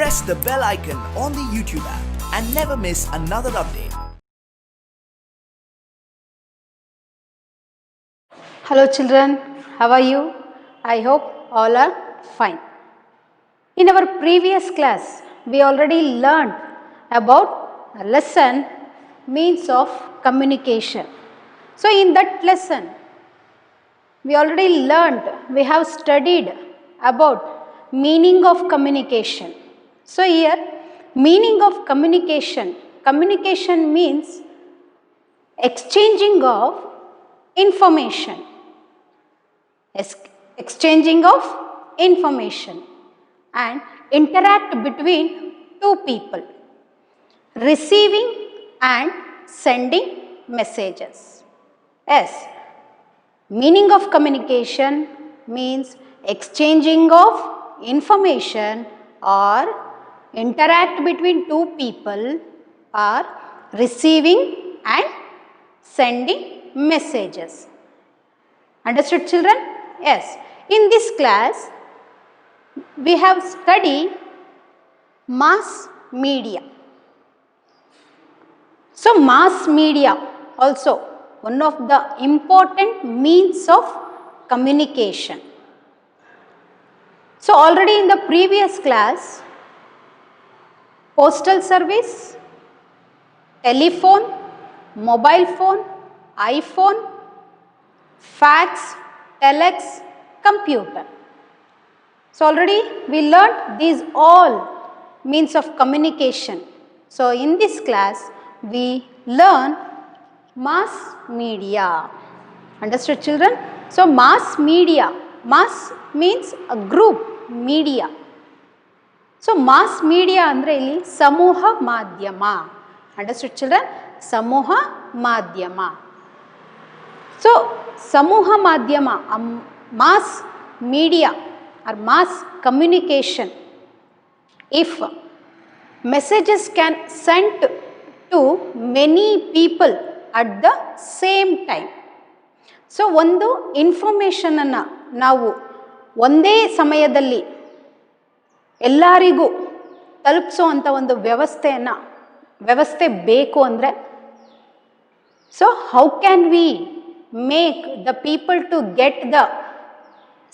press the bell icon on the YouTube app and never miss another update. Hello children, how are you? I hope all are fine. In our previous class, we already learned about a lesson means of communication. So in that lesson, we already learned, we have studied about meaning of communication. So here, meaning of communication, communication means exchanging of information. Exchanging of information and interact between two people, receiving and sending messages. Yes, meaning of communication means exchanging of information or interact between two people or receiving and sending messages. Understood children? Yes. In this class, we have studied mass media. So mass media also one of the important means of communication. So already in the previous class, postal service, telephone, mobile phone, iPhone, fax, telex, computer. So already we learnt these all means of communication. So in this class we learn mass media. Understood children? So mass media, mass means a group, media. So mass media andre illi samuha madhyama. Understood children? Samuha madhyama. So samuha madhyama, mass media or mass communication, if messages can send to many people at the same time. So ಒಂದು ಇನ್ಫಾರ್ಮೇಷನನ್ನು ನಾವು ಒಂದೇ ಸಮಯದಲ್ಲಿ ಎಲ್ಲರಿಗೂ ತಲುಪಿಸುವಂಥ ಒಂದು ವ್ಯವಸ್ಥೆ ಬೇಕು ಅಂದರೆ, so how can we make the people to get the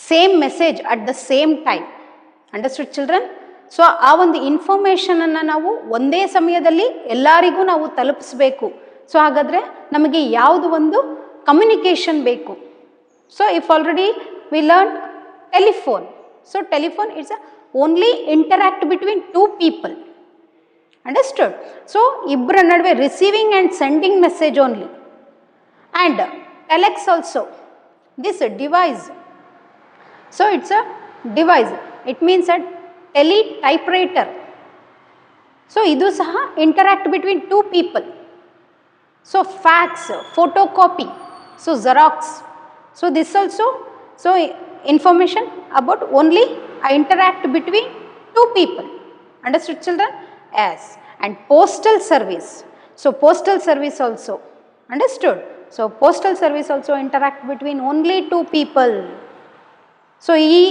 same message at the same time? Understood children? So ಆ ಒಂದು ಇನ್ಫಾರ್ಮೇಷನನ್ನು ನಾವು ಒಂದೇ ಸಮಯದಲ್ಲಿ ಎಲ್ಲರಿಗೂ ನಾವು ತಲುಪಿಸ್ಬೇಕು. ಸೊ ಹಾಗಾದರೆ ನಮಗೆ ಯಾವುದು ಒಂದು ಕಮ್ಯುನಿಕೇಷನ್ ಬೇಕು? So if already we learn telephone. So telephone it's only interact between two people. Understood? So ಇಬ್ಬರ ನಡುವೆ receiving and sending message only. And telex also this device. So it's a device. It means a teletypewriter. So ಇದು ಸಹ interact between two people. So fax, photocopy, so Xerox. So this also, so information about only interact between two people. Understood children? Yes. And postal service. So postal service also. Understood? So postal service also interact between only two people. So ಈ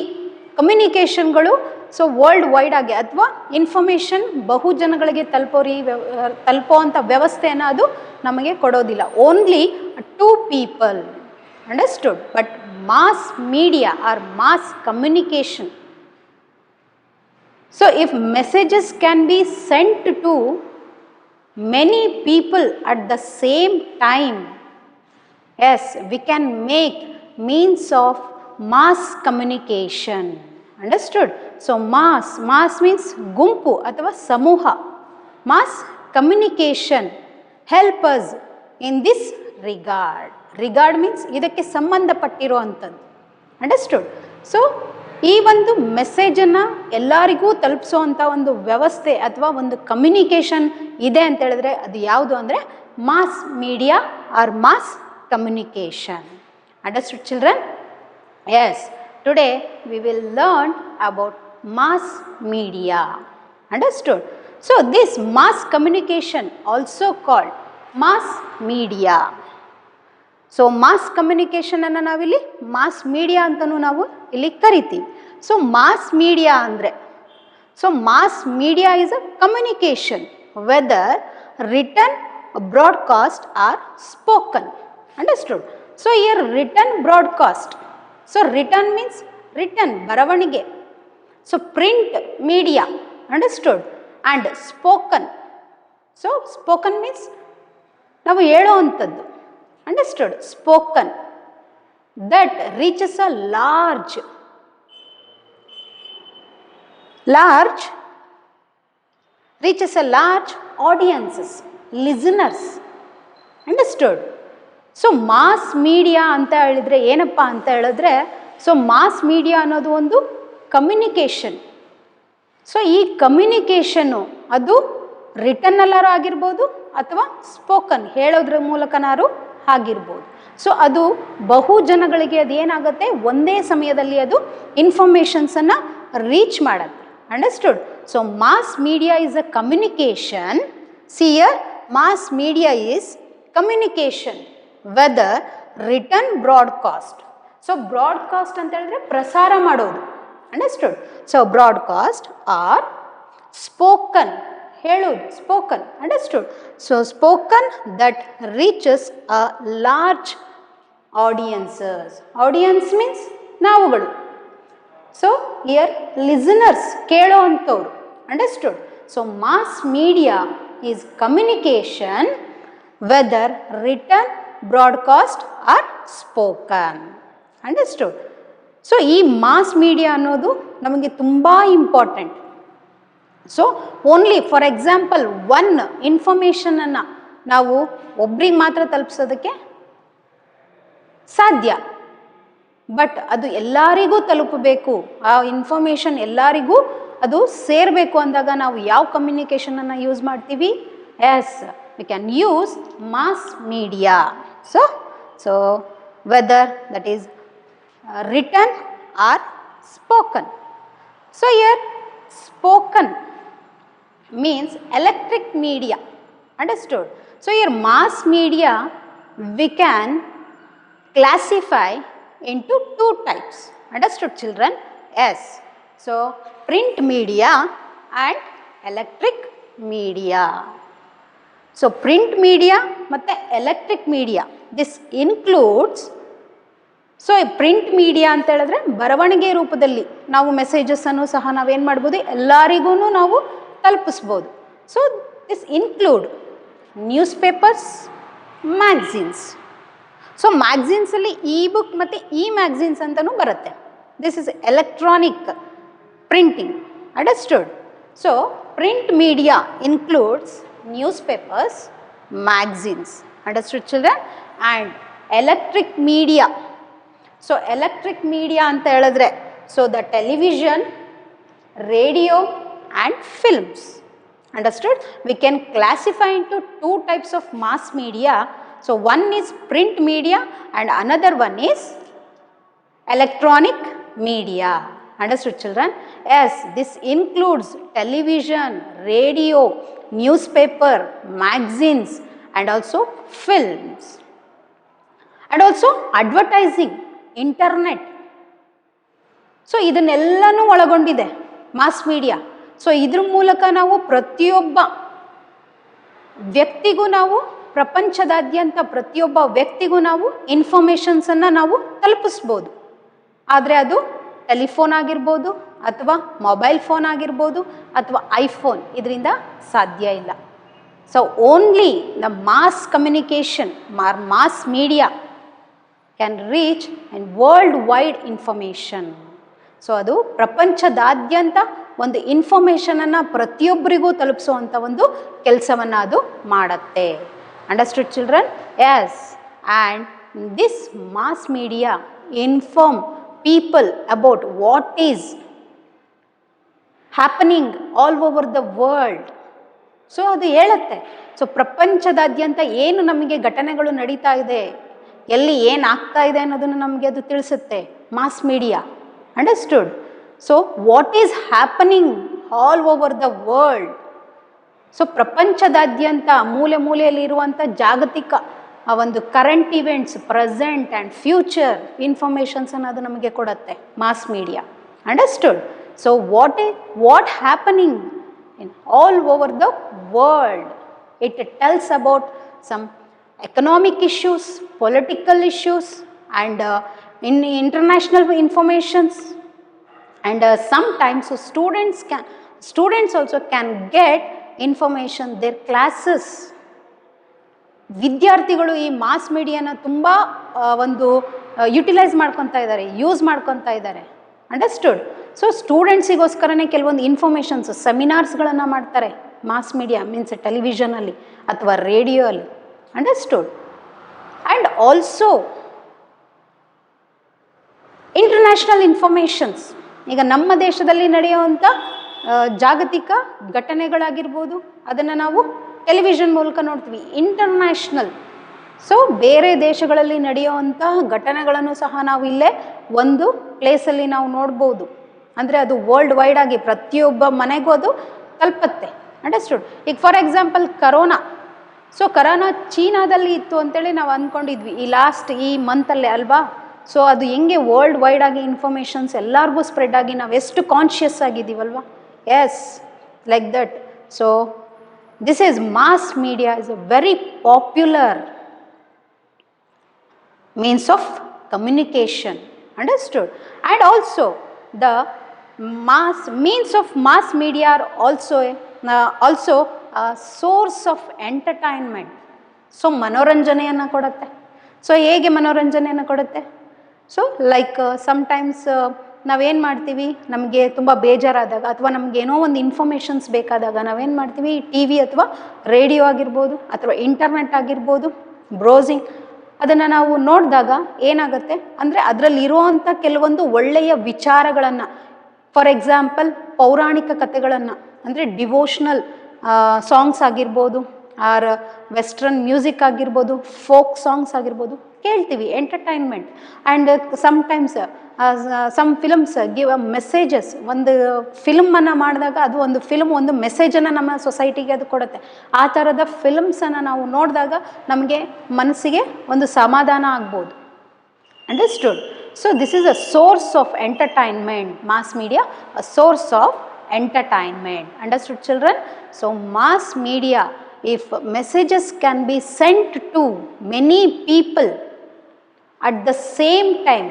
ಕಮ್ಯುನಿಕೇಷನ್ಗಳು so world wide ಆಗಿ ಅಥವಾ information ಬಹು ಜನಗಳಿಗೆ ತಲುಪುವಂಥ ವ್ಯವಸ್ಥೆಯನ್ನು ಅದು ನಮಗೆ ಕೊಡೋದಿಲ್ಲ. Only two people. Understood? But mass media or mass communication. So if messages can be sent to many people at the same time, yes, we can make means of mass communication. Understood? So mass means ಗುಂಪು ಅಥವಾ ಸಮೂಹ. Mass communication help us in this regard. Regard means ಇದಕ್ಕೆ ಸಂಬಂಧಪಟ್ಟಿರುವಂಥದ್ದು. Understood? So ಈ ಒಂದು ಮೆಸೇಜನ್ನು ಎಲ್ಲರಿಗೂ ತಲುಪಿಸುವಂಥ ಒಂದು ವ್ಯವಸ್ಥೆ ಅಥವಾ ಒಂದು ಕಮ್ಯುನಿಕೇಷನ್ ಇದೆ ಅಂತ ಹೇಳಿದ್ರೆ ಅದು ಯಾವುದು ಅಂದರೆ mass media or mass communication. Understood children? Yes. Today we will learn about mass media. Understood? So this mass communication also called mass media. So mass ಕಮ್ಯುನಿಕೇಷನನ್ನು ನಾವಿಲ್ಲಿ ಮಾಸ್ ಮೀಡಿಯಾ ಅಂತಲೂ ನಾವು ಇಲ್ಲಿ ಕರಿತೀವಿ. ಸೊ ಮಾಸ್ ಮೀಡಿಯಾ ಅಂದರೆ So mass media is a communication, whether written, broadcast or spoken. Understood? So here written broadcast. So written means written, ಬರವಣಿಗೆ. So print media, understood? And spoken. So spoken means ನಾವು ಹೇಳುವಂಥದ್ದು, understood? Spoken, that reaches a large audiences, listeners, understood? So mass media ಅಂತ ಹೇಳಿದ್ರೆ ಏನಪ್ಪ ಅಂತ ಹೇಳಿದ್ರೆ, so mass media ಅನ್ನೋದು ಒಂದು ಕಮ್ಯುನಿಕೇಷನ್. ಸೊ ಈ ಕಮ್ಯುನಿಕೇಷನ್ನು ಅದು ರಿಟನ್ನಲ್ಲಾರು ಆಗಿರ್ಬೋದು ಅಥವಾ ಸ್ಪೋಕನ್ ಹೇಳೋದ್ರ ಮೂಲಕನಾರು ಆಗಿರ್ಬೋದು. ಸೊ ಅದು ಬಹು ಜನಗಳಿಗೆ ಅದು ಏನಾಗುತ್ತೆ, ಒಂದೇ ಸಮಯದಲ್ಲಿ ಅದು ಇನ್ಫಾರ್ಮೇಷನ್ಸನ್ನು ರೀಚ್ ಮಾಡುತ್ತೆ. Understood? So mass media is a communication. See here, mass media is communication, whether written, broadcast. So broadcast ಅಂತ ಹೇಳಿದ್ರೆ ಪ್ರಸಾರ ಮಾಡೋದು. Understood? So broadcast or spoken, ಹೇಳೋದು, spoken. Understood? So spoken that reaches a large audiences. Audience means ನಾವುಗಳು. So here listeners, ಕೇಳೋ ಅಂಥವ್ರು. Understood? So mass media is communication, whether written, broadcast or spoken. Understood? So ಈ mass media ಅನ್ನೋದು ನಮಗೆ ತುಂಬ important. So only for example one ಇನ್ಫಾರ್ಮೇಷನನ್ನು ನಾವು ಒಬ್ರಿಗೆ ಮಾತ್ರ ತಲುಪಿಸೋದಕ್ಕೆ ಸಾಧ್ಯ, ಬಟ್ ಅದು ಎಲ್ಲರಿಗೂ ತಲುಪಬೇಕು, ಆ ಇನ್ಫಾರ್ಮೇಷನ್ ಎಲ್ಲರಿಗೂ ಅದು ಸೇರಬೇಕು ಅಂದಾಗ ನಾವು ಯಾವ ಕಮ್ಯುನಿಕೇಷನನ್ನು ಯೂಸ್ ಮಾಡ್ತೀವಿ? Yes, we can use mass media. So whether that is written or spoken. So here spoken means electric media. Understood? So here mass media we can classify into two types. Understood, children? Yes. So print media and electric media. So print media ಮತ್ತು electric media, this includes. So print media ಅಂತ ಹೇಳಿದ್ರೆ ಬರವಣಿಗೆ ರೂಪದಲ್ಲಿ ನಾವು ಮೆಸೇಜಸ್ಸನ್ನು ಸಹ ನಾವೇನು ಮಾಡ್ಬೋದು, ಎಲ್ಲರಿಗೂ ನಾವು ತಲುಪಿಸ್ಬೋದು. So this include newspapers, magazines. So ಮ್ಯಾಗ್ಝಿನ್ಸಲ್ಲಿ ಇ ಬುಕ್ ಮತ್ತು ಇ ಮ್ಯಾಗ್ಝಿನ್ಸ್ ಅಂತಲೂ ಬರುತ್ತೆ. This is electronic printing. Understood? So print media includes newspapers, magazines. Understood, children? And electric media. So electric media anta heladre, so the television, radio and films. Understood? We can classify into two types of mass media. So one is print media and another one is electronic media. Understood, children? Yes, this includes television, radio, newspaper, magazines and also films, and also advertising, internet. So ಇದನ್ನೆಲ್ಲನೂ ಒಳಗೊಂಡಿದೆ mass media. So ಇದ್ರ ಮೂಲಕ ನಾವು ಪ್ರತಿಯೊಬ್ಬ ವ್ಯಕ್ತಿಗೂ, ನಾವು ಪ್ರಪಂಚದಾದ್ಯಂತ ಪ್ರತಿಯೊಬ್ಬ ವ್ಯಕ್ತಿಗೂ ನಾವು ಇನ್ಫಾರ್ಮೇಷನ್ಸನ್ನು ನಾವು ತಲುಪಿಸ್ಬೋದು. ಆದರೆ ಅದು ಟೆಲಿಫೋನ್ ಆಗಿರ್ಬೋದು ಅಥವಾ ಮೊಬೈಲ್ ಫೋನ್ ಆಗಿರ್ಬೋದು ಅಥವಾ ಐಫೋನ್, ಇದರಿಂದ ಸಾಧ್ಯ ಇಲ್ಲ. So only the mass communication, mass media can reach and world wide information. So ಅದು ಪ್ರಪಂಚದಾದ್ಯಂತ ಒಂದು ಇನ್ಫಾರ್ಮೇಷನನ್ನು ಪ್ರತಿಯೊಬ್ಬರಿಗೂ ತಲುಪಿಸುವಂಥ ಒಂದು ಕೆಲಸವನ್ನು ಅದು ಮಾಡುತ್ತೆ. Understood, children? Yes, and this mass media inform people about what is happening all over the world. So ಅದು ಹೇಳುತ್ತೆ. ಸೊ ಪ್ರಪಂಚದಾದ್ಯಂತ ಏನು ನಮಗೆ ಘಟನೆಗಳು ನಡೀತಾ ಇದೆ, ಎಲ್ಲಿ ಏನು ಆಗ್ತಾ ಇದೆ ಅನ್ನೋದನ್ನು ನಮಗೆ ಅದು ತಿಳಿಸುತ್ತೆ, mass media. Understood? So what is happening all over the world. So ಪ್ರಪಂಚದಾದ್ಯಂತ ಮೂಲೆ ಮೂಲೆಯಲ್ಲಿರುವಂಥ ಜಾಗತಿಕ ಆ ಒಂದು current events, present and future ಇನ್ಫಾರ್ಮೇಷನ್ಸನ್ನು ಅದು ನಮಗೆ ಕೊಡುತ್ತೆ mass media. Understood? So what happening in all over the world? It tells about some economic issues, political issues, and in international informations. And sometimes so students also can get information their classes. ವಿದ್ಯಾರ್ಥಿಗಳು ಈ mass ಮೀಡಿಯಾನ ತುಂಬ ಒಂದು utilise ಮಾಡ್ಕೊತಾ ಇದ್ದಾರೆ, use ಮಾಡ್ಕೊತಾ ಇದ್ದಾರೆ. Understood? So ಸ್ಟೂಡೆಂಟ್ಸಿಗೋಸ್ಕರನೇ ಕೆಲವೊಂದು informations ಸೆಮಿನಾರ್ಸ್ಗಳನ್ನು ಮಾಡ್ತಾರೆ ಮಾಸ್ ಮೀಡಿಯಾ ಮೀನ್ಸ್ ಟೆಲಿವಿಷನಲ್ಲಿ ಅಥವಾ ರೇಡಿಯೋ ಅಲ್ಲಿ. Understood? And also international informations, ಈಗ ನಮ್ಮ ದೇಶದಲ್ಲಿ ನಡೆಯುವಂಥ ಜಾಗತಿಕ ಘಟನೆಗಳಾಗಿರ್ಬೋದು ಅದನ್ನು ನಾವು ಟೆಲಿವಿಷನ್ ಮೂಲಕ ನೋಡ್ತೀವಿ. ಇಂಟರ್ನ್ಯಾಷನಲ್, ಸೊ ಬೇರೆ ದೇಶಗಳಲ್ಲಿ ನಡೆಯುವಂತಹ ಘಟನೆಗಳನ್ನು ಸಹ ನಾವು ಇಲ್ಲೇ ಒಂದು ಪ್ಲೇಸಲ್ಲಿ ನಾವು ನೋಡ್ಬೋದು. ಅಂದರೆ ಅದು ವರ್ಲ್ಡ್ ವೈಡ್ ಆಗಿ ಪ್ರತಿಯೊಬ್ಬ ಮನೆಗೂ ಅದು ತಲುಪತ್ತೆ. ಅಂಡರ್ಸ್ಟುಡ್? ಈಗ for example corona. So corona ಚೀನಾದಲ್ಲಿ ಇತ್ತು ಅಂತೇಳಿ ನಾವು ಅಂದ್ಕೊಂಡಿದ್ವಿ ಈ ಮಂತಲ್ಲೇ ಅಲ್ವಾ. ಸೊ ಅದು ಹೆಂಗೆ ವರ್ಲ್ಡ್ ವೈಡ್ ಆಗಿ ಇನ್ಫಾರ್ಮೇಷನ್ಸ್ ಎಲ್ಲರಿಗೂ ಸ್ಪ್ರೆಡ್ ಆಗಿ ನಾವು ಎಷ್ಟು ಕಾನ್ಷಿಯಸ್ ಆಗಿದ್ದೀವಲ್ವಾ. Yes, like that. So this is mass media is a very popular means of communication. Understood? And also the means of mass media are also a source of entertainment. So ಮನೋರಂಜನೆಯನ್ನು ಕೊಡುತ್ತೆ. So ಹೇಗೆ ಮನೋರಂಜನೆಯನ್ನು ಕೊಡುತ್ತೆ? So like sometimes ನಾವೇನು ಮಾಡ್ತೀವಿ, ನಮಗೆ ತುಂಬ ಬೇಜಾರಾದಾಗ ಅಥವಾ ನಮಗೇನೋ ಒಂದು ಇನ್ಫಾರ್ಮೇಷನ್ಸ್ ಬೇಕಾದಾಗ ನಾವೇನು ಮಾಡ್ತೀವಿ, ಟಿ ವಿ ಅಥವಾ ರೇಡಿಯೋ ಆಗಿರ್ಬೋದು ಅಥವಾ ಇಂಟರ್ನೆಟ್ ಆಗಿರ್ಬೋದು, ಬ್ರೌಸಿಂಗ್ ಅದನ್ನು ನಾವು ನೋಡಿದಾಗ ಏನಾಗುತ್ತೆ ಅಂದರೆ ಅದರಲ್ಲಿರುವಂಥ ಕೆಲವೊಂದು ಒಳ್ಳೆಯ ವಿಚಾರಗಳನ್ನು, ಫಾರ್ ಎಕ್ಸಾಂಪಲ್ ಪೌರಾಣಿಕ ಕಥೆಗಳನ್ನು ಅಂದರೆ ಡಿವೋಷ್ನಲ್ ಸಾಂಗ್ಸ್ ಆಗಿರ್ಬೋದು, ಆರ್ ವೆಸ್ಟರ್ನ್ ಮ್ಯೂಸಿಕ್ ಆಗಿರ್ಬೋದು, ಫೋಕ್ ಸಾಂಗ್ಸ್ ಆಗಿರ್ಬೋದು ಕೇಳ್ತೀವಿ. Entertainment. And sometimes some films give a messages. ಒಂದು ಫಿಲ್ಮನ್ನು ಮಾಡಿದಾಗ ಅದು ಒಂದು ಮೆಸೇಜನ್ನು ನಮ್ಮ ಸೊಸೈಟಿಗೆ ಅದು ಕೊಡುತ್ತೆ. ಆ ಥರದ ಫಿಲ್ಮ್ಸನ್ನು ನಾವು ನೋಡಿದಾಗ ನಮಗೆ ಮನಸ್ಸಿಗೆ ಒಂದು ಸಮಾಧಾನ ಆಗ್ಬೋದು. Understood? So this is a source of entertainment. Mass media a source of entertainment. Understood, children? So mass media, if messages can be sent to many people at the same time,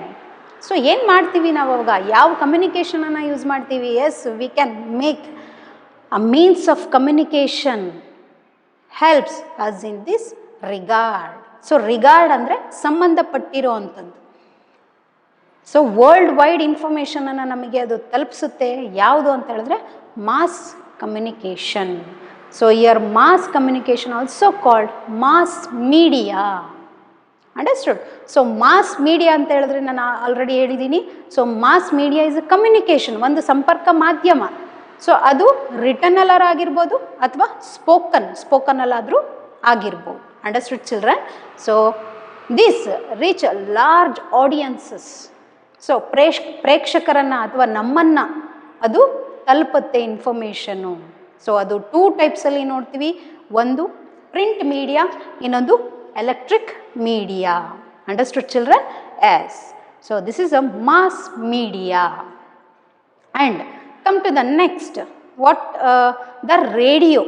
so ಏನು ಮಾಡ್ತೀವಿ ನಾವು ಅವಾಗ, ಯಾವ ಕಮ್ಯುನಿಕೇಷನನ್ನು use ಮಾಡ್ತೀವಿ? Yes, we can make a means of communication helps us in this regard. So regard ಅಂದರೆ ಸಂಬಂಧಪಟ್ಟಿರೋ ಅಂಥದ್ದು. ಸೊ ವರ್ಲ್ಡ್ ವೈಡ್ ಇನ್ಫಾರ್ಮೇಷನನ್ನು ನಮಗೆ ಅದು ತಲುಪಿಸುತ್ತೆ. ಯಾವುದು ಅಂತ ಹೇಳಿದ್ರೆ mass communication. So here mass communication also called mass media. Understood? So mass media ಅಂತ ಹೇಳಿದ್ರೆ ನಾನು ಆಲ್ರೆಡಿ ಹೇಳಿದ್ದೀನಿ. So mass media is a communication, ಒಂದು ಸಂಪರ್ಕ ಮಾಧ್ಯಮ. ಸೊ ಅದು ರಿಟರ್ನಲ್ಲರ್ ಆಗಿರ್ಬೋದು ಅಥವಾ ಸ್ಪೋಕನ್ನಲ್ಲಾದರೂ ಆಗಿರ್ಬೋದು. Understood, children? So this reach large audiences. So ಪ್ರೇಕ್ಷಕರನ್ನು ಅಥವಾ ನಮ್ಮನ್ನು ಅದು ತಲುಪುತ್ತೆ ಇನ್ಫಾರ್ಮೇಷನ್ನು. ಸೊ ಅದು 2 ಟೈಪ್ಸಲ್ಲಿ ನೋಡ್ತೀವಿ. ಒಂದು ಪ್ರಿಂಟ್ ಮೀಡಿಯಾ, ಇನ್ನೊಂದು electric media. Understood, children? Yes. So this is a mass media. And come to the next, what the radio.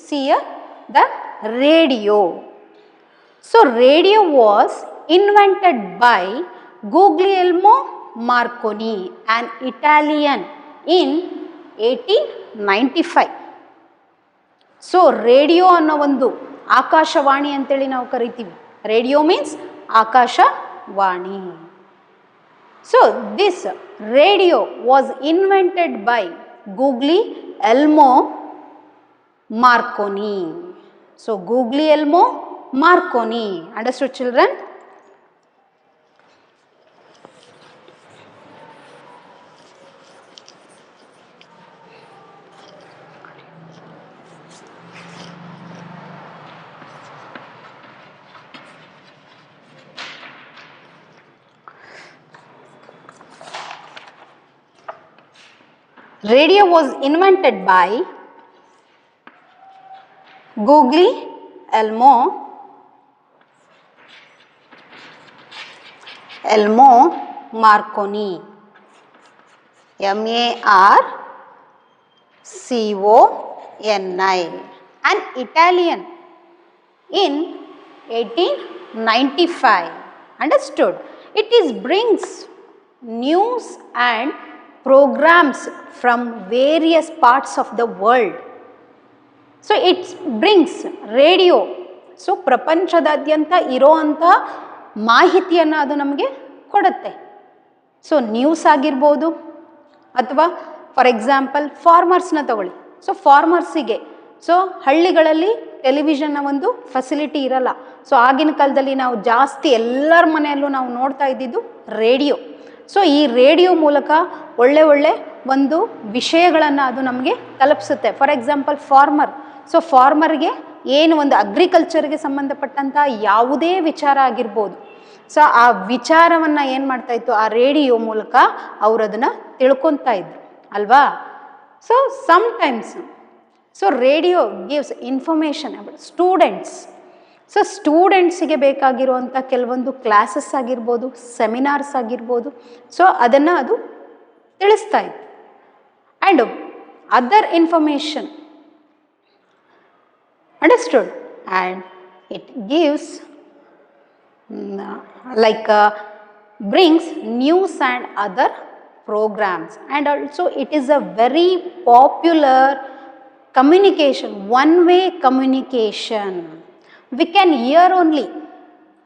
See the radio. So radio was invented by Guglielmo Marconi, an Italian, in 1895. So radio ಅನ್ನೋ ಒಂದು ಆಕಾಶವಾಣಿ ಅಂತೇಳಿ ನಾವು ಕರಿತೀವಿ. Radio means ಆಕಾಶವಾಣಿ. So this radio was invented by Guglielmo Marconi. So Guglielmo Marconi. Understood, children? Radio was invented by Guglielmo Marconi Marconi, an Italian in 1895. Understood? It is brings news and programs from various parts of the world. So it brings radio. So ಪ್ರಪಂಚದಾದ್ಯಂತ ಇರೋವಂಥ ಮಾಹಿತಿಯನ್ನು ಅದು ನಮಗೆ ಕೊಡುತ್ತೆ. So news ಆಗಿರ್ಬೋದು ಅಥವಾ for example ಫಾರ್ಮರ್ಸ್ನ ತಗೊಳ್ಳಿ. So ಫಾರ್ಮರ್ಸಿಗೆ so ಹಳ್ಳಿಗಳಲ್ಲಿ ಟೆಲಿವಿಷನ್ನ ಒಂದು ಫೆಸಿಲಿಟಿ ಇರಲ್ಲ. ಸೊ ಆಗಿನ ಕಾಲದಲ್ಲಿ ನಾವು ಜಾಸ್ತಿ ಎಲ್ಲರ ಮನೆಯಲ್ಲೂ ನಾವು ನೋಡ್ತಾ ಇದ್ದಿದ್ದು ರೇಡಿಯೋ. ಸೊ ಈ ರೇಡಿಯೋ ಮೂಲಕ ಒಳ್ಳೆ ಒಳ್ಳೆ ಒಂದು ವಿಷಯಗಳನ್ನು ಅದು ನಮಗೆ ತಲುಪಿಸುತ್ತೆ. For example farmer. ಸೊ ಫಾರ್ಮರ್ಗೆ ಏನು ಒಂದು ಅಗ್ರಿಕಲ್ಚರ್ಗೆ ಸಂಬಂಧಪಟ್ಟಂಥ ಯಾವುದೇ ವಿಚಾರ ಆಗಿರ್ಬೋದು. ಸೊ ಆ ವಿಚಾರವನ್ನು ಏನು ಮಾಡ್ತಾಯಿತ್ತು, ಆ ರೇಡಿಯೋ ಮೂಲಕ ಅವರು ಅದನ್ನು ತಿಳ್ಕೊತಾ ಇದ್ರು ಅಲ್ವಾ. So sometimes so radio gives information about students. So ಸ್ಟೂಡೆಂಟ್ಸಿಗೆ ಬೇಕಾಗಿರುವಂಥ ಕೆಲವೊಂದು ಕ್ಲಾಸಸ್ ಆಗಿರ್ಬೋದು, ಸೆಮಿನಾರ್ಸ್ ಆಗಿರ್ಬೋದು, ಸೊ ಅದನ್ನು ಅದು ತಿಳಿಸ್ತಾ ಇತ್ತು. And other information. Understood? And it gives brings news and other programs, and also it is a very popular communication, one-way communication. We can hear only.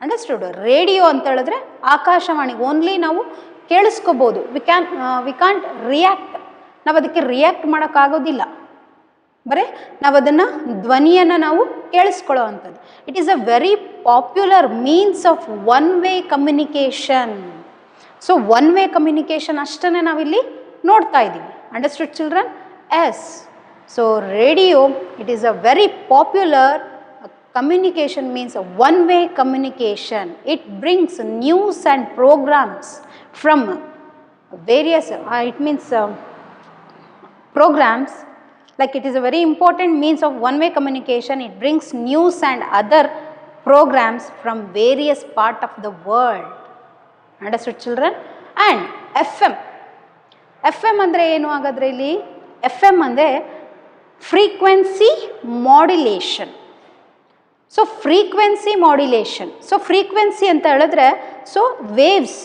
Understood? Radio ಅಂತ ಹೇಳಿದ್ರೆ Akashvani only ನಾವು ಕೇಳಿಸ್ಕೋಬೋದು. We can't react. ನಾವು ಅದಕ್ಕೆ react ಮಾಡೋಕ್ಕಾಗೋದಿಲ್ಲ. ಬರೀ ನಾವು ಅದನ್ನು ಧ್ವನಿಯನ್ನು ನಾವು ಕೇಳಿಸ್ಕೊಳ್ಳೋ ಅಂಥದ್ದು. It is a very popular means of one way communication. So one way communication ಅಷ್ಟನ್ನೇ ನಾವಿಲ್ಲಿ ನೋಡ್ತಾ ಇದ್ದೀವಿ. Understood children? Yes. So radio it is a very popular communication means one way communication. It brings news and programmes from various it means programs. Like it is a very important means of one-way communication. It brings news and other programs from various part of the world. Understood children? And FM. FM ಅಂದರೆ ಏನು ಹಾಗಾದರೆ ಇಲ್ಲಿ? FM ಅಂದರೆ frequency modulation. So frequency modulation. So frequency ಅಂತ ಹೇಳಿದ್ರೆ so waves.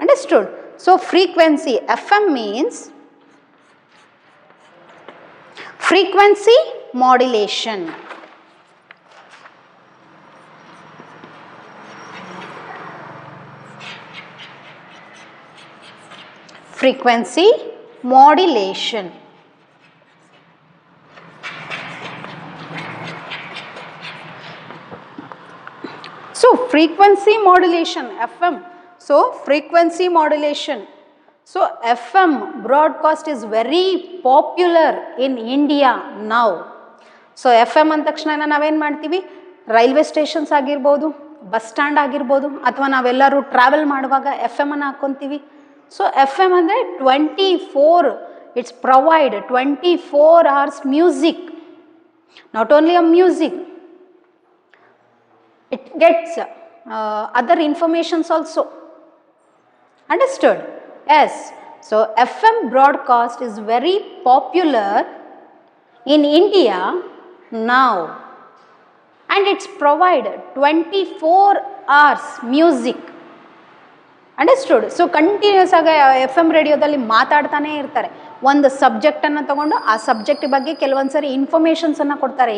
Understood? So frequency FM means frequency modulation. Frequency modulation. So frequency modulation FM. So frequency modulation. So FM broadcast is very popular in India now. So FM ಅಂದ ತಕ್ಷಣ ನಾವೇನು ಮಾಡ್ತೀವಿ, railway stations ಆಗಿರ್ಬೋದು, bus stand ಆಗಿರ್ಬೋದು, ಅಥವಾ ನಾವೆಲ್ಲರೂ travel ಮಾಡುವಾಗ FM ಅನ್ನು ಹಾಕ್ಕೊತೀವಿ. ಸೊ FM ಅಂದರೆ 24 it's provide 24 hours music. Not only a music, it gets other informations also. Understood? Yes. So FM broadcast is very popular in India now, and it's provided 24 hours music. Understood? So continuous ಆಗಿ FM ರೇಡಿಯೋದಲ್ಲಿ ಮಾತಾಡ್ತಾನೆ ಇರ್ತಾರೆ. ಒಂದು ಸಬ್ಜೆಕ್ಟನ್ನು ತಗೊಂಡು ಆ subject ಬಗ್ಗೆ ಕೆಲವೊಂದು ಸರಿ ಇನ್ಫಾರ್ಮೇಷನ್ಸನ್ನು ಕೊಡ್ತಾರೆ.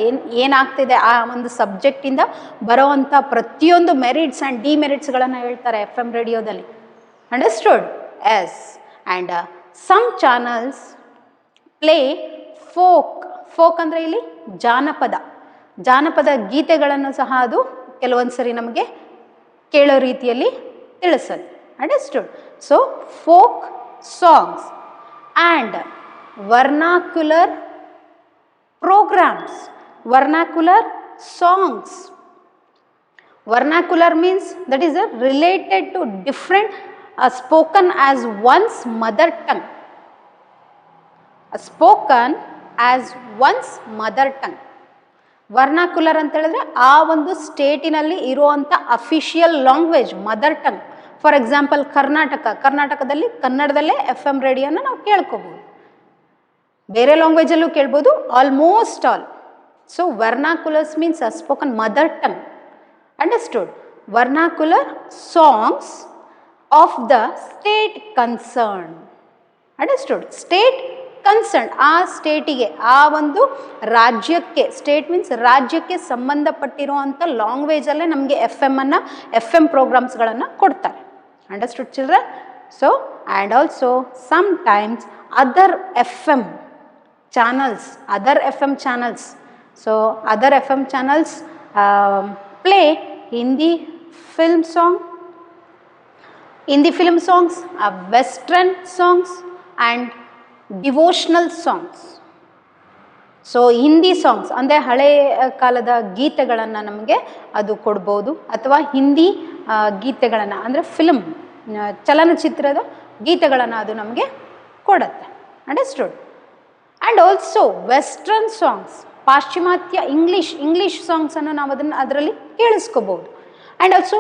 ಏನಾಗ್ತಿದೆ ಆ ಒಂದು ಸಬ್ಜೆಕ್ಟಿಂದ ಬರೋವಂಥ ಪ್ರತಿಯೊಂದು ಮೆರಿಟ್ಸ್ ಆ್ಯಂಡ್ ಡಿಮೆರಿಟ್ಸ್ಗಳನ್ನು ಹೇಳ್ತಾರೆ FM ರೇಡಿಯೋದಲ್ಲಿ. Understood? Yes. And some channels play folk ಅಂದರೆ ಇಲ್ಲಿ ಜಾನಪದ ಗೀತೆಗಳನ್ನು ಸಹ ಅದು ಕೆಲವೊಂದು ಸರಿ ನಮಗೆ ಕೇಳೋ ರೀತಿಯಲ್ಲಿ ತಿಳಿಸುತ್ತೆ. Understood? So folk songs and vernacular programs. Vernacular songs. Vernacular means that is related to different spoken as one's mother tongue. Spoken as one's mother tongue. Vernacular ಅಂತ ಹೇಳಿದ್ರೆ ಆ ಒಂದು ಸ್ಟೇಟಿನಲ್ಲಿ ಇರುವಂಥ official language, mother tongue. For example ಕರ್ನಾಟಕದಲ್ಲಿ ಕನ್ನಡದಲ್ಲೇ FM ರೇಡಿಯೋನ ನಾವು ಕೇಳ್ಕೋಬೋದು. ಬೇರೆ ಲ್ಯಾಂಗ್ವೇಜಲ್ಲೂ ಕೇಳ್ಬೋದು, almost all. So vernaculars means spoken mother tongue. Understood? Vernacular songs of the state concern. Understood? State concern, ಆ ಸ್ಟೇಟಿಗೆ, ಆ ಒಂದು ರಾಜ್ಯಕ್ಕೆ, ಸ್ಟೇಟ್ ಮೀನ್ಸ್ ರಾಜ್ಯಕ್ಕೆ ಸಂಬಂಧಪಟ್ಟಿರುವಂಥ ಲ್ಯಾಂಗ್ವೇಜಲ್ಲೇ ನಮಗೆ FM ಪ್ರೋಗ್ರಾಮ್ಸ್ಗಳನ್ನು ಕೊಡ್ತಾರೆ. Understood children? So and also sometimes other FM channels. So other FM channels play Hindi film songs, Western songs and devotional songs. So Hindi songs ಅಂದರೆ ಹಳೆ ಕಾಲದ ಗೀತೆಗಳನ್ನು ನಮಗೆ ಅದು ಕೊಡ್ಬೋದು, ಅಥವಾ ಹಿಂದಿ ಗೀತೆಗಳನ್ನು ಅಂದರೆ ಚಲನಚಿತ್ರದ ಗೀತೆಗಳನ್ನು ಅದು ನಮಗೆ ಕೊಡುತ್ತೆ. Understood? And also western songs, ಪಾಶ್ಚಿಮಾತ್ಯ ಇಂಗ್ಲೀಷ್ ಸಾಂಗ್ಸನ್ನು ನಾವು ಅದರಲ್ಲಿ ಕೇಳಿಸ್ಕೋಬೋದು. ಆ್ಯಂಡ್ ಆಲ್ಸೋ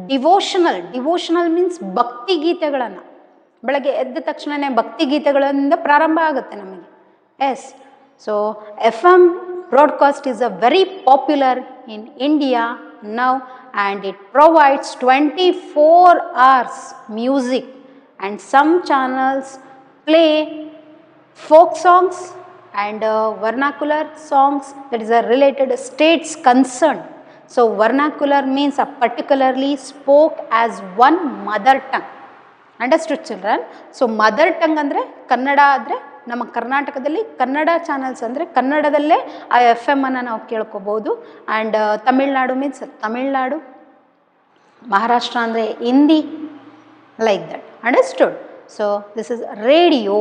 ಡಿವೋಷನಲ್ ಮೀನ್ಸ್ ಭಕ್ತಿ ಗೀತೆಗಳನ್ನು, ಬೆಳಗ್ಗೆ ಎದ್ದ ತಕ್ಷಣವೇ ಭಕ್ತಿ ಗೀತೆಗಳಿಂದ ಪ್ರಾರಂಭ ಆಗುತ್ತೆ ನಮಗೆ. Yes, so FM broadcast is a very popular in India now, and it provides 24 hours music, and some channels play folk songs and vernacular songs that is related states concerned. So vernacular means a particularly spoke as one mother tongue. Understood children? So mother tongue ಅಂದರೆ ಕನ್ನಡ, ಆದರೆ ನಮ್ಮ ಕರ್ನಾಟಕದಲ್ಲಿ Kannada channels ಅಂದರೆ ಕನ್ನಡದಲ್ಲೇ ಆ FM ಅನ್ನು ನಾವು ಕೇಳ್ಕೋಬೋದು. And Tamil Nadu means Tamil Nadu, Maharashtra ಅಂದರೆ Hindi, like that. Understood? So this is radio.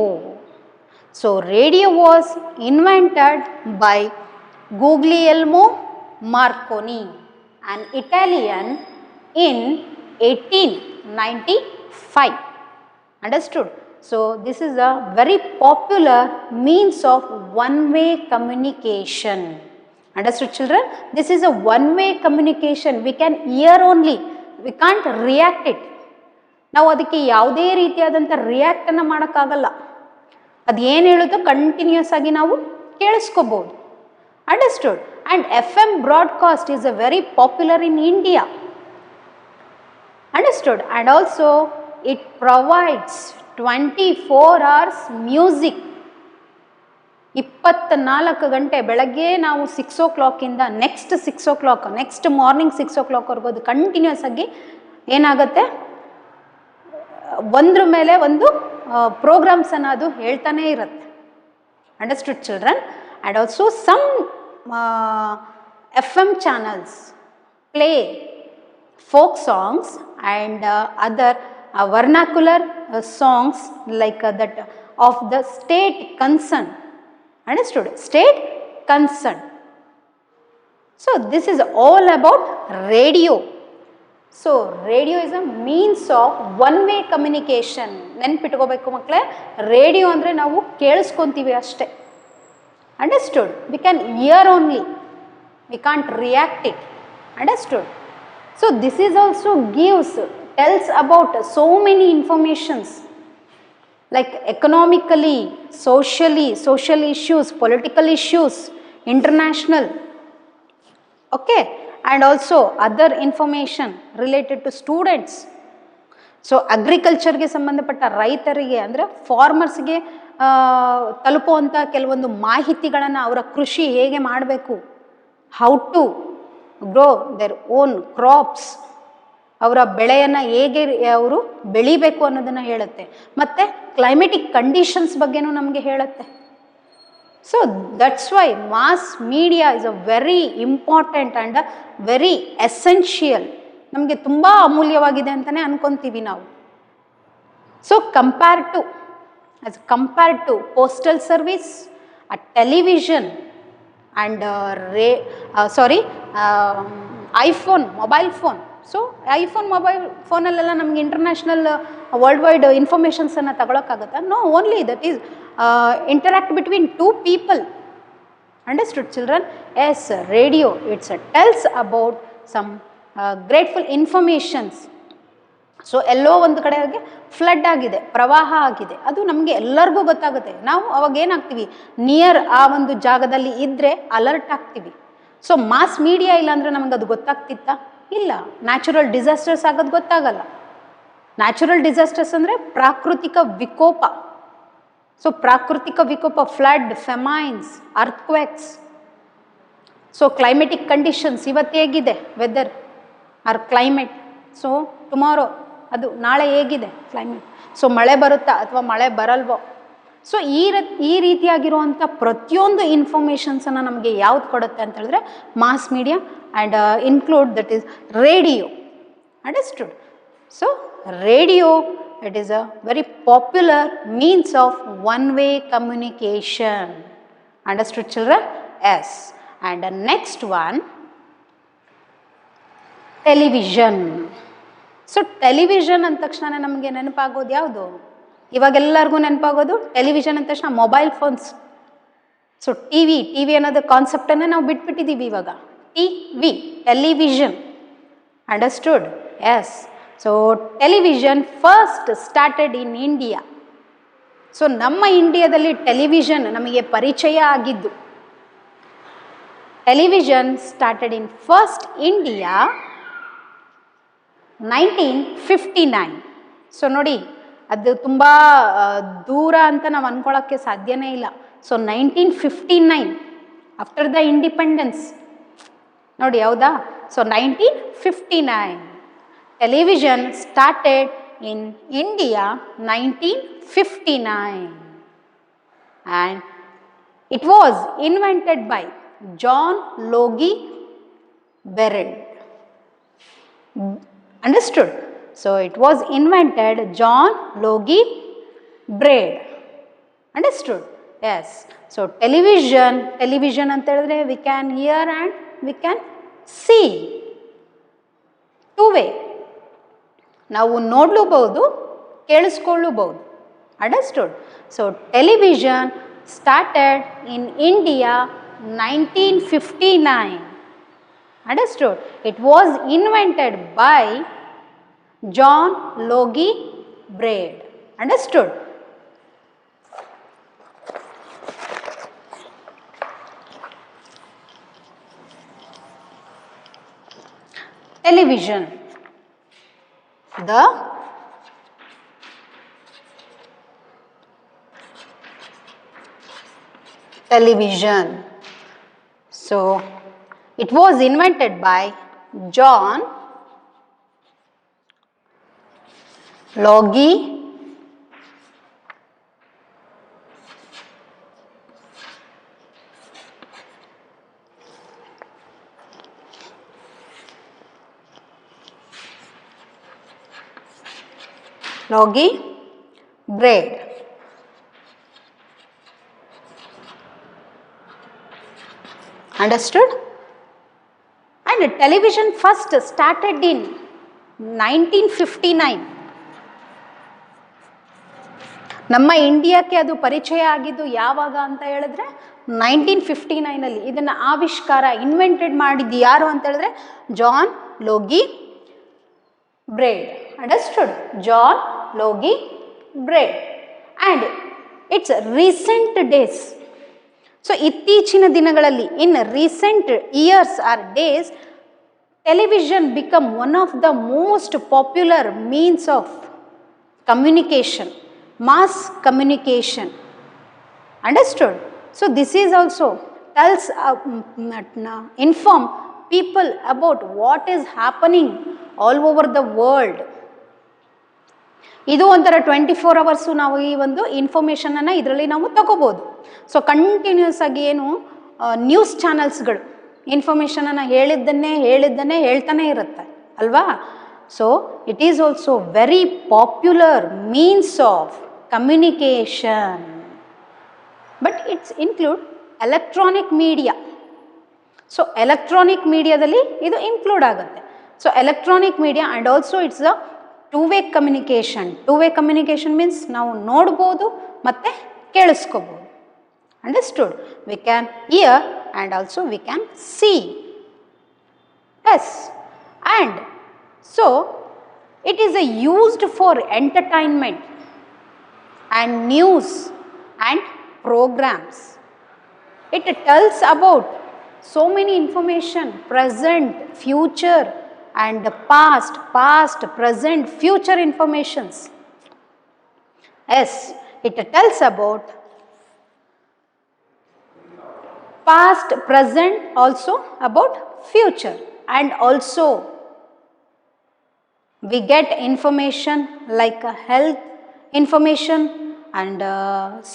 So radio was invented by Guglielmo Marconi, an Italian, in 1895. Understood? So this is a very popular means of one-way communication. Understood children? This is a one-way communication. We can hear only, we can't react it. ನಾವು ಅದಕ್ಕೆ ಯಾವುದೇ ರೀತಿಯಾದಂಥ ರಿಯಾಕ್ಟನ್ನು ಮಾಡೋಕ್ಕಾಗಲ್ಲ. ಅದು ಏನು ಹೇಳುತ್ತೋ continuous ಆಗಿ ನಾವು ಕೇಳಿಸ್ಕೋಬೋದು. Understood? And FM broadcast is a very popular in India. Understood? And also it provides 24 hours music. 24 ಗಂಟೆ, ಬೆಳಗ್ಗೆ ನಾವು 6 o'clock ಇಂದ ನೆಕ್ಸ್ಟ್ ಮಾರ್ನಿಂಗ್ 6 o'clock ವರೆಗೂ ಅದು ಕಂಟಿನ್ಯೂಸ್ ಆಗಿ ಏನಾಗುತ್ತೆ, ಒಂದ್ರ ಮೇಲೆ ಒಂದು ಪ್ರೋಗ್ರಾಮ್ಸನ್ನು ಅದು ಹೇಳ್ತಾನೇ ಇರುತ್ತೆ. Understood children? And also some FM channels play folk songs and other vernacular songs like that of the state concern. Understood? State concern. So this is all about radio. So radio is a means of one-way communication. ನೆನ್ಪಿಟ್ಕೋಬೇಕು ಮಕ್ಕಳೇ, radio ಅಂದರೆ ನಾವು ಕೇಳಿಸ್ಕೊತೀವಿ ಅಷ್ಟೇ. Understood? We can hear only, we can't react it. Understood? So this is also tells about so many informations like economically, social issues, political issues, international, okay, and also other information related to students. So ಅಗ್ರಿಕಲ್ಚರ್ಗೆ ಸಂಬಂಧಪಟ್ಟ ರೈತರಿಗೆ ಅಂದರೆ ಫಾರ್ಮರ್ಸ್ಗೆ ತಲುಪುವಂಥ ಕೆಲವೊಂದು ಮಾಹಿತಿಗಳನ್ನು, ಅವರ ಕೃಷಿ ಹೇಗೆ ಮಾಡಬೇಕು, how to grow their own crops, ಅವರ ಬೆಳೆಯನ್ನು ಹೇಗೆ ಅವರು ಬೆಳಿಬೇಕು ಅನ್ನೋದನ್ನು ಹೇಳುತ್ತೆ. ಮತ್ತು ಕ್ಲೈಮೆಟಿಕ್ ಕಂಡೀಷನ್ಸ್ ಬಗ್ಗೆನೂ ನಮಗೆ ಹೇಳುತ್ತೆ. So that's why mass media is a very important and very essential. ನಮಗೆ ತುಂಬ ಅಮೂಲ್ಯವಾಗಿದೆ ಅಂತಲೇ ಅನ್ಕೊತೀವಿ ನಾವು. So compared to postal service, uh television and iPhone, mobile phone. So mobile ಫೋನಲ್ಲೆಲ್ಲ ನಮಗೆ ಇಂಟರ್ನ್ಯಾಷನಲ್ ವರ್ಲ್ಡ್ ವೈಡ್ ಇನ್ಫಾರ್ಮೇಷನ್ಸನ್ನು ತಗೊಳಕ್ಕಾಗತ್ತಾ? No, only that is interact between two people. Understood children? Yes, radio, it tells about some grateful informations so ಎಲ್ಲೋ ಒಂದು ಕಡೆಗೆ flood ಆಗಿದೆ, ಪ್ರವಾಹ ಆಗಿದೆ, ಅದು ನಮಗೆ ಎಲ್ಲರಿಗೂ ಗೊತ್ತಾಗುತ್ತೆ. ನಾವು ಅವಾಗ ಏನಾಗ್ತೀವಿ, ನಿಯರ್ ಆ ಒಂದು ಜಾಗದಲ್ಲಿ ಇದ್ದರೆ ಅಲರ್ಟ್ ಆಗ್ತೀವಿ. ಸೊ ಮಾಸ್ ಮೀಡಿಯಾ ಇಲ್ಲ ಅಂದರೆ ನಮಗೆ ಅದು ಗೊತ್ತಾಗ್ತಿತ್ತಾ? ಇಲ್ಲ. ನ್ಯಾಚುರಲ್ ಡಿಸಾಸ್ಟರ್ಸ್ ಆಗೋದು ಗೊತ್ತಾಗಲ್ಲ. ನ್ಯಾಚುರಲ್ ಡಿಸಾಸ್ಟರ್ಸ್ ಅಂದರೆ ಪ್ರಾಕೃತಿಕ ವಿಕೋಪ. ಸೊ ಪ್ರಾಕೃತಿಕ ವಿಕೋಪ, flood, famines, earthquakes. So climatic conditions, ಇವತ್ತು ಹೇಗಿದೆ weather or climate, so tomorrow ಅದು ನಾಳೆ ಹೇಗಿದೆ ಕ್ಲೈಮೇಟ್, ಸೊ ಮಳೆ ಬರುತ್ತಾ ಅಥವಾ ಮಳೆ ಬರಲ್ವೋ. ಸೊ ಈ ರೀತಿಯಾಗಿರುವಂಥ ಪ್ರತಿಯೊಂದು ಇನ್ಫಾರ್ಮೇಷನ್ಸನ್ನು ನಮಗೆ ಯಾವ್ದು ಕೊಡುತ್ತೆ ಅಂತ ಹೇಳಿದ್ರೆ mass media and include that is radio. Understood? So radio, it is a very popular means of one-way communication. Understood children? Yes. And the next one, television. So television ಅಂದ ತಕ್ಷಣ ನಮಗೆ ನೆನಪಾಗೋದು ಯಾವುದು? ಇವಾಗೆಲ್ಲರಿಗೂ ನೆನಪಾಗೋದು ಟೆಲಿವಿಷನ್ ಅಂದ ತಕ್ಷಣ mobile phones. So T V ಅನ್ನೋದು ಕಾನ್ಸೆಪ್ಟನ್ನು ನಾವು ಬಿಟ್ಬಿಟ್ಟಿದ್ದೀವಿ ಇವಾಗ. Television. Understood? Yes. So television first started in India. So ನಮ್ಮ ಇಂಡಿಯಾದಲ್ಲಿ ಟೆಲಿವಿಷನ್ ನಮಗೆ ಪರಿಚಯ ಆಗಿದ್ದು, television started in first India 1959. So ನೋಡಿ, ಅದು ತುಂಬ ದೂರ ಅಂತ ನಾವು ಅಂದ್ಕೊಳ್ಳೋಕ್ಕೆ ಸಾಧ್ಯನೇ ಇಲ್ಲ. So 1959 after the independence. ನೋಡಿ ಹೌದಾ? So 1959 television started in India 1959 and it was invented by John Logie Baird. Understood? So it was invented John Logie Baird. Understood? Yes. So television ಅಂತ ಹೇಳಿದ್ರೆ we can hear and we can see. Two way. ನಾವು ನೋಡಲೂಬಹುದು, ಕೇಳಿಸ್ಕೊಳ್ಳಬಹುದು. Understood? So television started in India 1959. Understood? It was invented by John Logie Baird. Understood? Television. The television. So it was invented by John Logie Baird. Understood? And television first started in 1959. ನಮ್ಮ ಇಂಡಿಯಾಕ್ಕೆ ಅದು ಪರಿಚಯ ಆಗಿದ್ದು ಯಾವಾಗ ಅಂತ ಹೇಳಿದ್ರೆ 1959. ಇದನ್ನು invented ಮಾಡಿದ್ದು ಯಾರು ಅಂತ ಹೇಳಿದ್ರೆ John Logie Baird. Understood? John Logie Baird. And it's recent days. So ಇತ್ತೀಚಿನ ದಿನಗಳಲ್ಲಿ, in recent years or days, television become one of the most popular means of communication, mass communication. Understood? So this is also tells inform people about what is happening all over the world. ಇದು ಒಂಥರ 24 hours ನಾವು ಈ ಒಂದು ಇನ್ಫಾರ್ಮೇಷನನ್ನು ಇದರಲ್ಲಿ ನಾವು ತಗೋಬೋದು. So continuous ಆಗಿ ಏನು ನ್ಯೂಸ್ ಚಾನಲ್ಸ್ಗಳು ಇನ್ಫಾರ್ಮೇಷನನ್ನು ಹೇಳಿದ್ದನ್ನೇ ಹೇಳ್ತಾನೆ ಇರುತ್ತೆ ಅಲ್ವಾ? So it is also very popular means of communication, but it's include electronic media. So electronic mediaದಲ್ಲಿ ಇದು include ಆಗುತ್ತೆ. So electronic media and also it's a two-way communication. Two-way communication means ನಾವು ನೋಡ್ಬೋದು ಮತ್ತೆ ಕೇಳಿಸ್ಕೋಬೋದು. Understood? We can hear and also we can see. Yes. And so It is used for entertainment and news and programs. It tells about so many information, present, future and past, present, future informations. Yes, it tells about past, present, also about future, and also we get information like health information and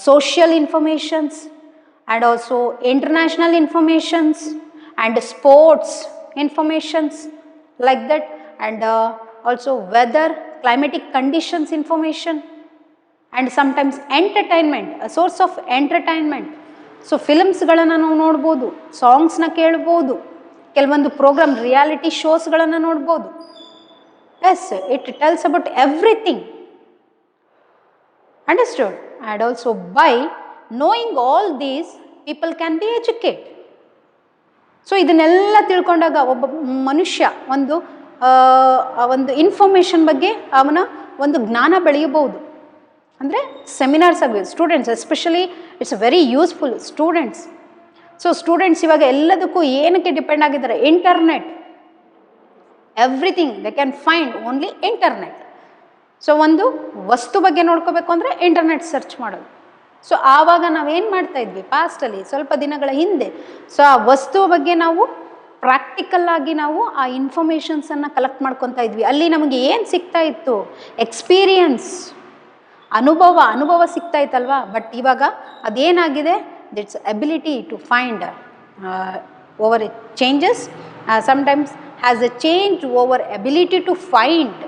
social informations and also international informations and sports informations like that, and also weather, climatic conditions information, and sometimes entertainment, a source of entertainment. So ಫಿಲ್ಮ್ಸ್ಗಳನ್ನು ನಾವು ನೋಡ್ಬೋದು, ಸಾಂಗ್ಸ್ನ ಕೇಳ್ಬೋದು, ಕೆಲವೊಂದು program reality ಶೋಸ್ಗಳನ್ನು ನೋಡ್ಬೋದು. Yes, it tells about everything. Understood? And also by knowing all these people can be educate. So ಇದನ್ನೆಲ್ಲ ತಿಳ್ಕೊಂಡಾಗ ಒಬ್ಬ ಮನುಷ್ಯ ಒಂದು ಇನ್ಫಾರ್ಮೇಷನ್ ಬಗ್ಗೆ ಅವನ ಒಂದು ಜ್ಞಾನ ಬೆಳೆಯಬಹುದು. ಅಂದರೆ ಸೆಮಿನಾರ್ಸ್ ಆಗಲಿ, students especially it's very useful students. So students ಇವಾಗ ಎಲ್ಲದಕ್ಕೂ ಏನಕ್ಕೆ ಡಿಪೆಂಡ್ ಆಗಿದ್ದಾರೆ? Internet. Everything they can find only internet. So ಒಂದು ವಸ್ತು ಬಗ್ಗೆ ನೋಡ್ಕೋಬೇಕು ಅಂದರೆ ಇಂಟರ್ನೆಟ್ ಸರ್ಚ್ ಮಾಡೋದು. ಸೊ ಆವಾಗ ನಾವೇನು ಮಾಡ್ತಾ ಇದ್ವಿ ಪಾಸ್ಟಲ್ಲಿ, ಸ್ವಲ್ಪ ದಿನಗಳ ಹಿಂದೆ, ಸೊ ಆ ವಸ್ತುವ ಬಗ್ಗೆ ನಾವು ಪ್ರಾಕ್ಟಿಕಲ್ ಆಗಿ ನಾವು ಆ ಇನ್ಫಾರ್ಮೇಷನ್ಸನ್ನು ಕಲೆಕ್ಟ್ ಮಾಡ್ಕೊತಾ ಇದ್ವಿ. ಅಲ್ಲಿ ನಮಗೆ ಏನು ಸಿಗ್ತಾ ಇತ್ತು? ಎಕ್ಸ್ಪೀರಿಯನ್ಸ್, ಅನುಭವ ಸಿಗ್ತಾ ಇತ್ತಲ್ವಾ. ಬಟ್ ಇವಾಗ ಅದೇನಾಗಿದೆ? Its ability to find over changes, sometimes has a change over ability to find.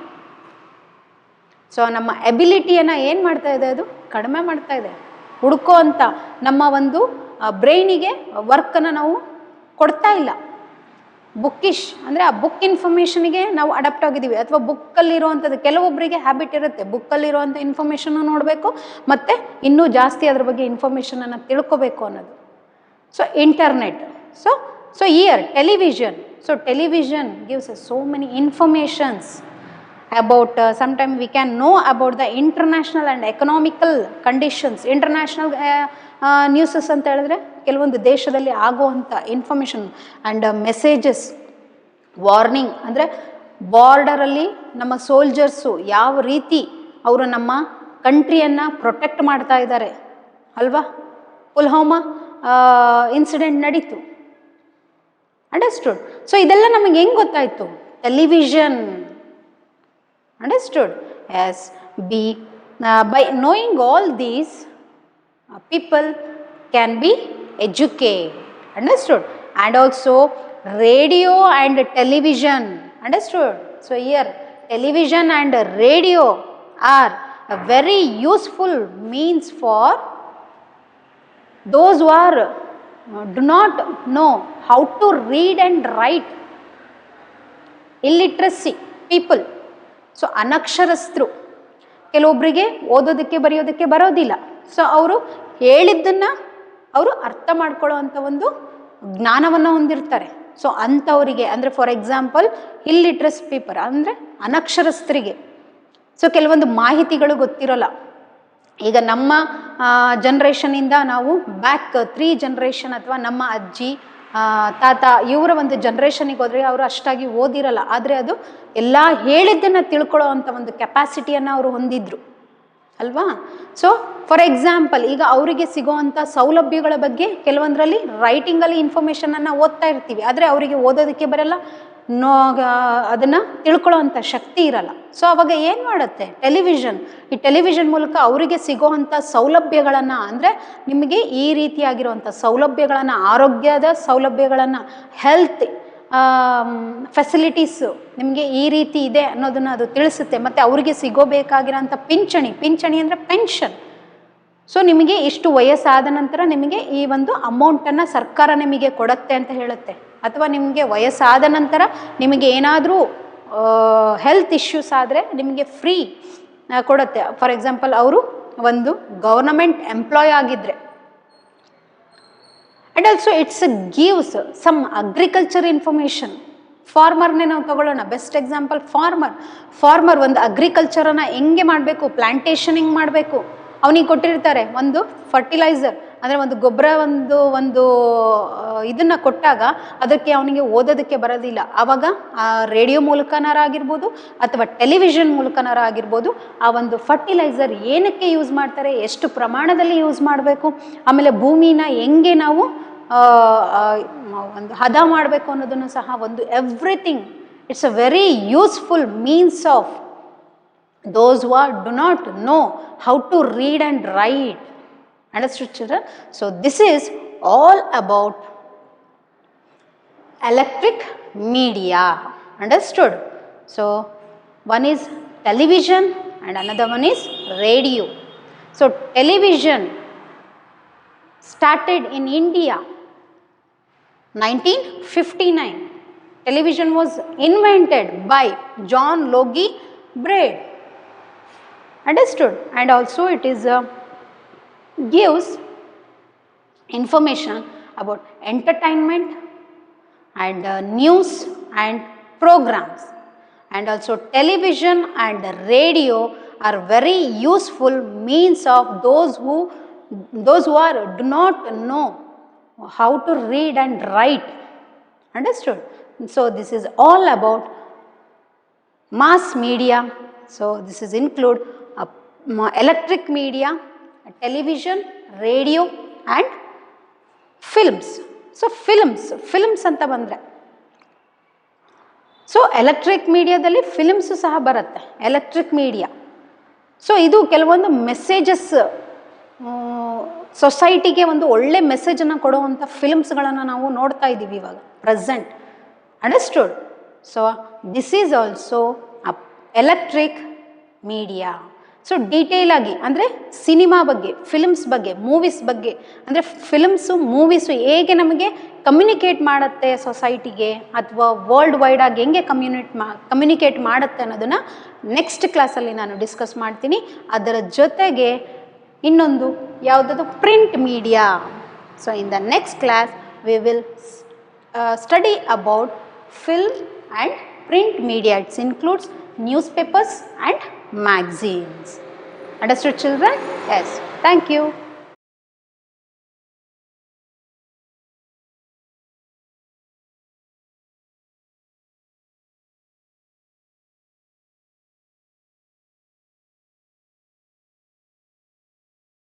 So ನಮ್ಮ ಎಬಿಲಿಟಿಯನ್ನು ಏನು ಮಾಡ್ತಾ ಇದೆ? ಅದು ಕಡಿಮೆ ಮಾಡ್ತಾ ಇದೆ. ಹುಡುಕೋ ಅಂತ ನಮ್ಮ ಒಂದು ಬ್ರೈನಿಗೆ ವರ್ಕನ್ನು ನಾವು ಕೊಡ್ತಾ ಇಲ್ಲ. ಬುಕ್ಕಿಶ್ ಅಂದರೆ ಆ ಬುಕ್ ಇನ್ಫಾರ್ಮೇಷನ್ಗೆ ನಾವು ಅಡಾಪ್ಟ್ ಆಗಿದ್ದೀವಿ. ಅಥವಾ ಬುಕ್ಕಲ್ಲಿರುವಂಥದ್ದು, ಕೆಲವೊಬ್ಬರಿಗೆ ಹ್ಯಾಬಿಟ್ ಇರುತ್ತೆ ಬುಕ್ಕಲ್ಲಿರುವಂಥ ಇನ್ಫಾರ್ಮೇಷನ್ನು ನೋಡಬೇಕು ಮತ್ತು ಇನ್ನೂ ಜಾಸ್ತಿ ಅದ್ರ ಬಗ್ಗೆ ಇನ್ಫಾರ್ಮೇಷನನ್ನು ತಿಳ್ಕೊಬೇಕು ಅನ್ನೋದು. So internet, so here television. So television gives so many informations about sometime we can know about the international and economical conditions. International news ಅಂತ ಹೇಳಿದ್ರೆ ಕೆಲವೊಂದು ದೇಶದಲ್ಲಿ ಆಗುವಂಥ ಇನ್ಫಾರ್ಮೇಷನ್ ಆ್ಯಂಡ್ ಮೆಸೇಜಸ್, ವಾರ್ನಿಂಗ್. ಅಂದರೆ ಬಾರ್ಡರಲ್ಲಿ ನಮ್ಮ ಸೋಲ್ಜರ್ಸು ಯಾವ ರೀತಿ ಅವರು ನಮ್ಮ ಕಂಟ್ರಿಯನ್ನು ಪ್ರೊಟೆಕ್ಟ್ ಮಾಡ್ತಾ ಇದ್ದಾರೆ ಅಲ್ವಾ. ಪುಲ್ವಾಮಾ ಇನ್ಸಿಡೆಂಟ್ ನಡೀತು. ಅಂಡರ್ಸ್ಟುಡ್? ಸೊ ಇದೆಲ್ಲ ನಮಗೆ ಹೆಂಗೆ ಗೊತ್ತಾಯಿತು? Television. Understood? Yes. By knowing all these, people can be educated. Understood? And also radio and television. Understood? So here television and radio are a very useful means for those who are do not know how to read and write, illiteracy people. So ಅನಕ್ಷರಸ್ಥರು, ಕೆಲವೊಬ್ಬರಿಗೆ ಓದೋದಕ್ಕೆ ಬರೆಯೋದಕ್ಕೆ ಬರೋದಿಲ್ಲ. So ಅವರು ಹೇಳಿದ್ದನ್ನು ಅವರು ಅರ್ಥ ಮಾಡ್ಕೊಳ್ಳೋ ಅಂಥ ಒಂದು ಜ್ಞಾನವನ್ನು ಹೊಂದಿರ್ತಾರೆ. ಸೊ ಅಂಥವರಿಗೆ ಅಂದರೆ ಫಾರ್ ಎಕ್ಸಾಂಪಲ್ ಇಲ್ಲಿಟ್ರಸ್ ಪೀಪಲ್ ಅಂದರೆ ಅನಕ್ಷರಸ್ಥರಿಗೆ ಸೊ ಕೆಲವೊಂದು ಮಾಹಿತಿಗಳು ಗೊತ್ತಿರೋಲ್ಲ. ಈಗ ನಮ್ಮ ಜನ್ರೇಷನಿಂದ ನಾವು ಬ್ಯಾಕ್ 3 ಜನರೇಷನ್ ಅಥವಾ ನಮ್ಮ ಅಜ್ಜಿ ತಾತ ಇವರ ಒಂದು ಜನ್ರೇಷನಿಗೆ ಹೋದರೆ ಅವರು ಅಷ್ಟಾಗಿ ಓದಿರಲ್ಲ. ಆದರೆ ಅದು ಎಲ್ಲ ಹೇಳಿದ್ದನ್ನು ತಿಳ್ಕೊಳ್ಳೋ ಅಂಥ ಒಂದು ಕೆಪಾಸಿಟಿಯನ್ನು ಅವರು ಹೊಂದಿದ್ರು ಅಲ್ವಾ. ಸೊ ಫಾರ್ ಎಕ್ಸಾಂಪಲ್ ಈಗ ಅವರಿಗೆ ಸಿಗೋವಂಥ ಸೌಲಭ್ಯಗಳ ಬಗ್ಗೆ ಕೆಲವೊಂದರಲ್ಲಿ ರೈಟಿಂಗಲ್ಲಿ ಇನ್ಫಾರ್ಮೇಷನನ್ನು ಓದ್ತಾ ಇರ್ತೀವಿ, ಆದರೆ ಅವರಿಗೆ ಓದೋದಕ್ಕೆ ಬರಲ್ಲ, ಅದನ್ನು ತಿಳ್ಕೊಳ್ಳೋ ಅಂಥ ಶಕ್ತಿ ಇರಲ್ಲ. ಸೊ ಅವಾಗ ಏನು ಮಾಡುತ್ತೆ ಟೆಲಿವಿಷನ್? ಈ ಟೆಲಿವಿಷನ್ ಮೂಲಕ ಅವರಿಗೆ ಸಿಗೋವಂಥ ಸೌಲಭ್ಯಗಳನ್ನು, ಅಂದರೆ ನಿಮಗೆ ಈ ರೀತಿಯಾಗಿರುವಂಥ ಸೌಲಭ್ಯಗಳನ್ನು, ಆರೋಗ್ಯದ ಸೌಲಭ್ಯಗಳನ್ನು, ಹೆಲ್ತ್ ಫೆಸಿಲಿಟೀಸು ನಿಮಗೆ ಈ ರೀತಿ ಇದೆ ಅನ್ನೋದನ್ನು ಅದು ತಿಳಿಸುತ್ತೆ. ಮತ್ತು ಅವರಿಗೆ ಸಿಗೋಬೇಕಾಗಿರೋಂಥ ಪಿಂಚಣಿ ಅಂದರೆ ಪೆನ್ಷನ್. ಸೊ ನಿಮಗೆ ಇಷ್ಟು ವಯಸ್ಸಾದ ನಂತರ ನಿಮಗೆ ಈ ಒಂದು ಅಮೌಂಟನ್ನು ಸರ್ಕಾರ ನಿಮಗೆ ಕೊಡುತ್ತೆ ಅಂತ ಹೇಳುತ್ತೆ. ಅಥವಾ ನಿಮಗೆ ವಯಸ್ಸಾದ ನಂತರ ನಿಮಗೆ ಏನಾದರೂ ಹೆಲ್ತ್ ಇಶ್ಯೂಸ್ ಆದರೆ ನಿಮಗೆ ಫ್ರೀ ಕೊಡುತ್ತೆ. ಫಾರ್ ಎಕ್ಸಾಂಪಲ್ ಅವರು ಒಂದು ಗವರ್ನಮೆಂಟ್ ಎಂಪ್ಲಾಯ್ ಆಗಿದ್ದರೆ. And also it's gives some agriculture information. ಫಾರ್ಮರ್ನೇ ನಾವು ತಗೊಳ್ಳೋಣ. ಬೆಸ್ಟ್ ಎಕ್ಸಾಂಪಲ್ ಫಾರ್ಮರ್ ಒಂದು ಅಗ್ರಿಕಲ್ಚರನ್ನು ಹೆಂಗೆ ಮಾಡಬೇಕು, ಪ್ಲಾಂಟೇಶನಿಂಗ್ ಮಾಡಬೇಕು, ಅವನಿಗೆ ಕೊಟ್ಟಿರ್ತಾರೆ ಒಂದು ಫರ್ಟಿಲೈಸರ್ ಅಂದರೆ ಒಂದು ಗೊಬ್ಬರ ಒಂದು ಇದನ್ನು ಕೊಟ್ಟಾಗ ಅದಕ್ಕೆ ಅವನಿಗೆ ಓದೋದಕ್ಕೆ ಬರೋದಿಲ್ಲ. ಆವಾಗ ಆ ರೇಡಿಯೋ ಮೂಲಕನಾರ ಆಗಿರ್ಬೋದು ಅಥವಾ ಟೆಲಿವಿಷನ್ ಮೂಲಕನಾರ ಆಗಿರ್ಬೋದು ಆ ಒಂದು ಫರ್ಟಿಲೈಸರ್ ಏನಕ್ಕೆ ಯೂಸ್ ಮಾಡ್ತಾರೆ, ಎಷ್ಟು ಪ್ರಮಾಣದಲ್ಲಿ ಯೂಸ್ ಮಾಡಬೇಕು, ಆಮೇಲೆ ಭೂಮಿನ ಹೆಂಗೆ ನಾವು ಒಂದು ಹದ ಮಾಡಬೇಕು ಅನ್ನೋದನ್ನು ಸಹ ಒಂದು everything. It's a very useful means of those who do not know how to read and write. Understood, children? So this is all about electric media. Understood? So one is television and another one is radio. So television started in India 1959. Television was invented by John Logie Baird. Understood? And also it is gives information about entertainment and news and programs. And also television and radio are very useful means of those who do not know how to read and write. Understood? So this is all about mass media. So this is include electric media, television, radio and films. So films ಅಂತ ಬಂದರೆ, so electric ಮೀಡಿಯಾದಲ್ಲಿ films ಸಹ ಬರುತ್ತೆ, electric media. So ಇದು ಕೆಲವೊಂದು messages, ಸೊಸೈಟಿಗೆ ಒಂದು ಒಳ್ಳೆ ಮೆಸೇಜನ್ನು ಕೊಡುವಂಥ ಫಿಲ್ಮ್ಸ್ಗಳನ್ನು ನಾವು ನೋಡ್ತಾ ಇದ್ದೀವಿ ಇವಾಗ present. Understood? So this is also electric media. So detail ಆಗಿ ಅಂದರೆ ಸಿನಿಮಾ ಬಗ್ಗೆ, ಫಿಲ್ಮ್ಸ್ ಬಗ್ಗೆ, ಮೂವೀಸ್ ಬಗ್ಗೆ, ಅಂದರೆ ಫಿಲ್ಮ್ಸು ಮೂವೀಸು ಹೇಗೆ ನಮಗೆ ಕಮ್ಯುನಿಕೇಟ್ ಮಾಡುತ್ತೆ ಸೊಸೈಟಿಗೆ ಅಥವಾ ವರ್ಲ್ಡ್ ವೈಡ್ ಆಗಿ ಹೆಂಗೆ ಕಮ್ಯುನಿಕೇಟ್ ಮಾಡುತ್ತೆ ಅನ್ನೋದನ್ನು ನೆಕ್ಸ್ಟ್ ಕ್ಲಾಸಲ್ಲಿ ನಾನು ಡಿಸ್ಕಸ್ ಮಾಡ್ತೀನಿ. ಅದರ ಜೊತೆಗೆ ಇನ್ನೊಂದು ಯಾವುದಾದ್ರು print media. So in the next class we will study about film and print media. It includes newspapers and magazines. Understood, children? Yes. Thank you.